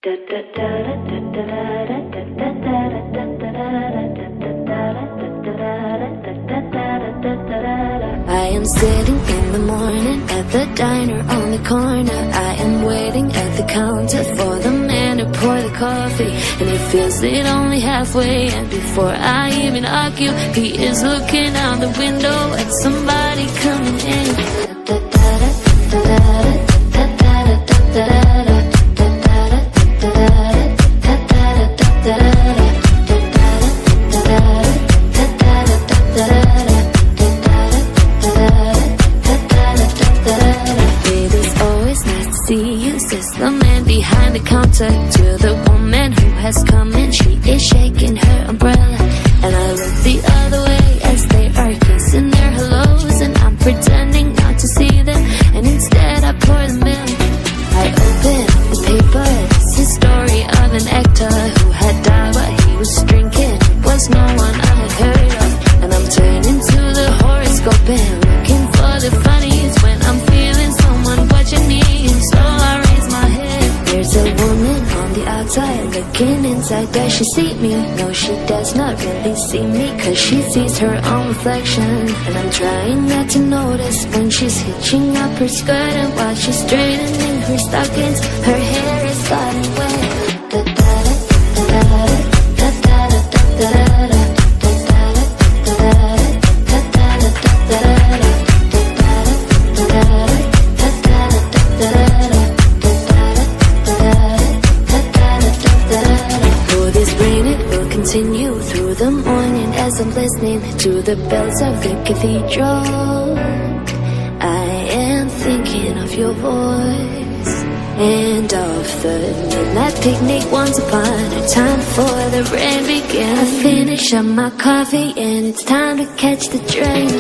I am sitting in the morning at the diner on the corner. I am waiting at the counter for the man to pour the coffee, and he fills it only halfway. And before I even argue, he is looking out the window at somebody coming in. The man behind the counter to the woman who has come in. She is shaking her umbrella, and I look the other way as they are kissing their hellos, and I'm pretending not to see them, and instead I pour the milk. I open the paper. It's the story of an actor who had died while he was drinking. It was no one I had heard of, and I'm turning to the horoscope and looking for the funnies when I'm feeling someone watching me. So I raise my head. There's a woman on the outside looking inside. Does she see me? No, she does not really see me, cause she sees her own reflection. And I'm trying not to notice when she's hitching up her skirt, and while she's straightening her stockings, her hair is gotten wet. Continue through the morning as I'm listening to the bells of the cathedral. I am thinking of your voice and of the midnight picnic once upon a time before the rain began. I finish up my coffee and it's time to catch the train.